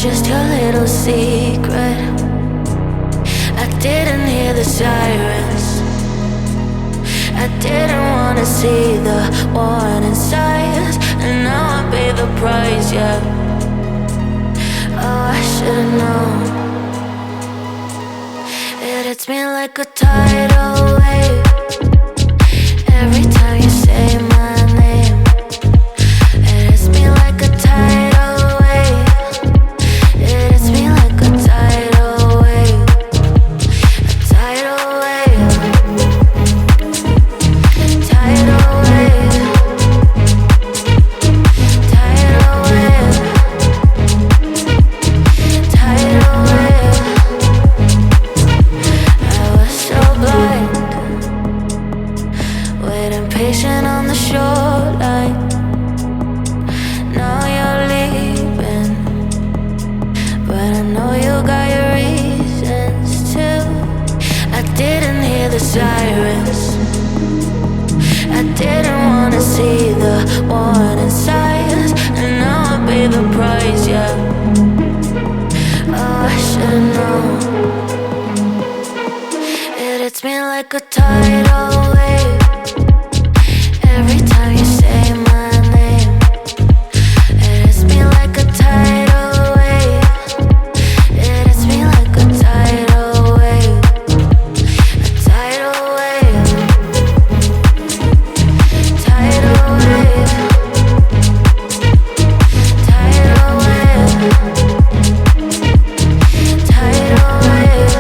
just your little secret. I didn't hear the sirens. I didn't wanna see the warning signs, and now I pay the price, yeah. Oh, I should've known. It hits me like a tidal wave every time you say my name. It hits me like a tidal wave. It hits me like a tidal wave. A tidal wave. Tidal wave. Tidal wave. Tidal wave. I was so blind, waiting patient on the shoreline. Now you're leaving, but I know you got your reasons too. I didn't hear the sirens. I didn't wanna see the warning signs, and now I pay the price, yeah. Oh, I should've known. It hits me like a tidal wave every time you say my name. It hits me like a tidal wave. It hits me like a tidal wave. A tidal wave. Tidal wave. Tidal wave. Tidal wave.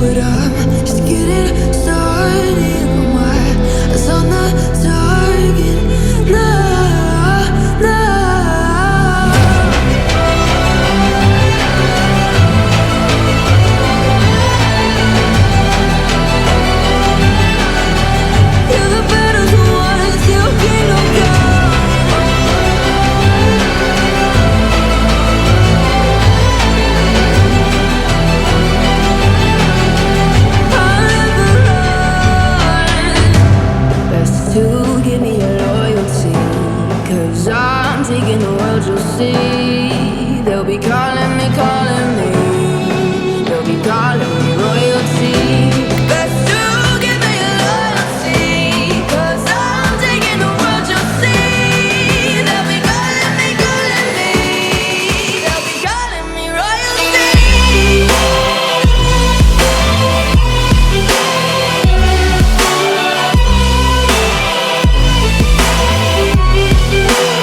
But I'm just getting started. My eyes on the target. Nah, nah. You're the better ones, you can't go. Best to give me your loyalty, 'cause I'm taking the world, you'll see. They'll be calling me, calling me. They'll be calling me royalty. Best to give me your loyalty, 'cause I'm taking the world, you'll see. They'll be calling me, calling me. They'll be calling me royalty.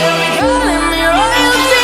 They'll be calling me royalty.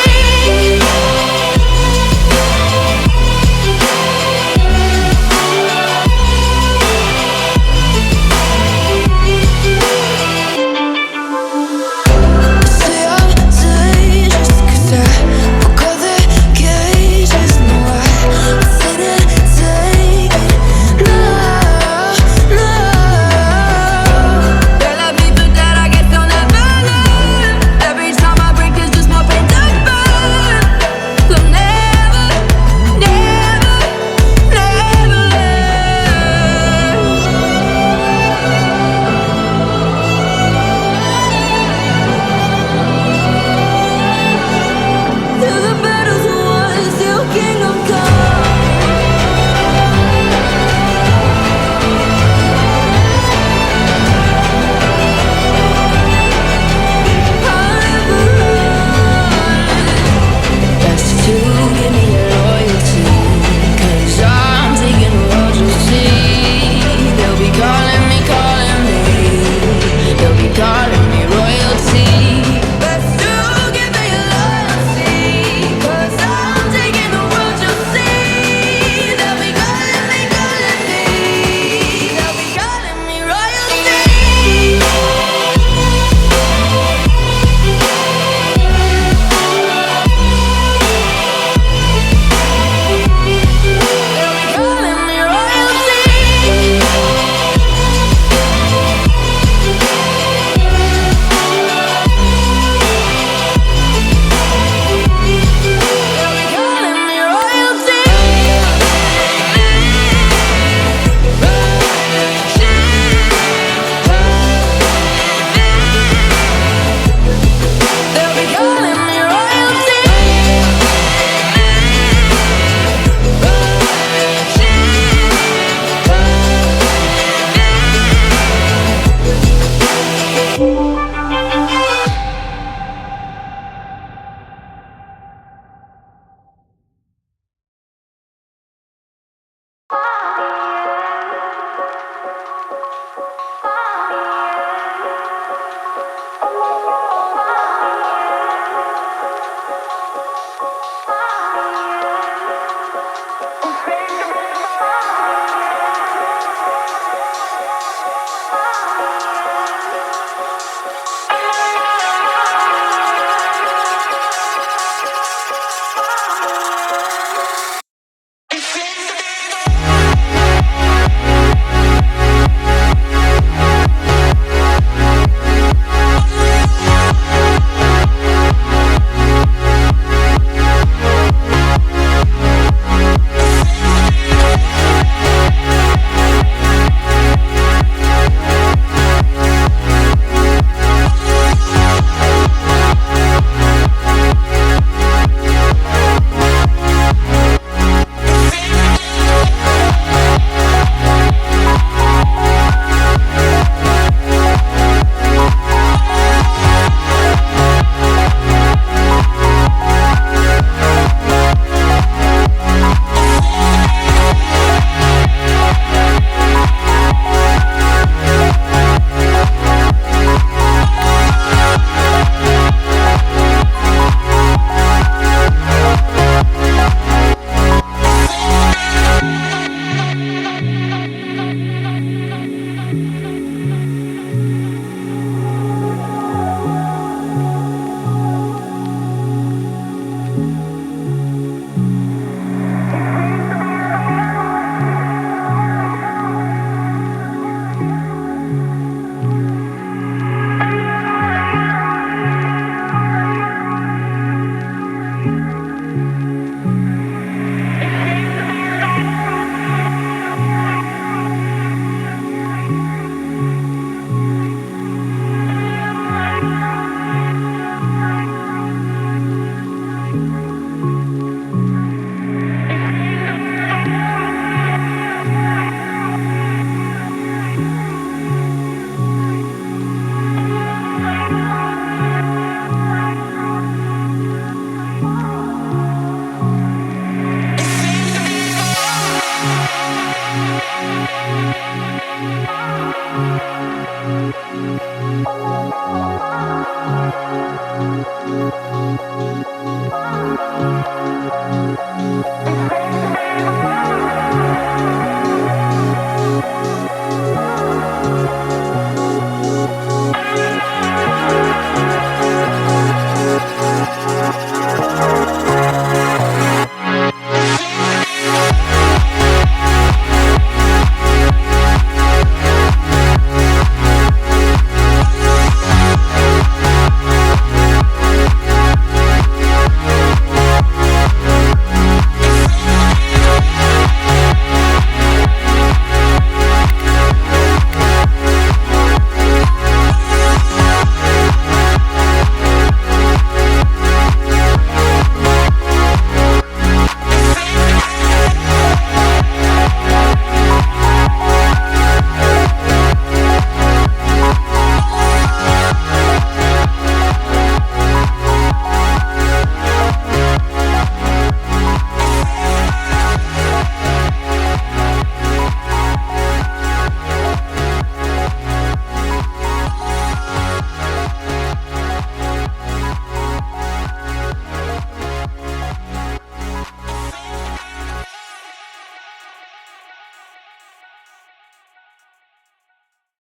It's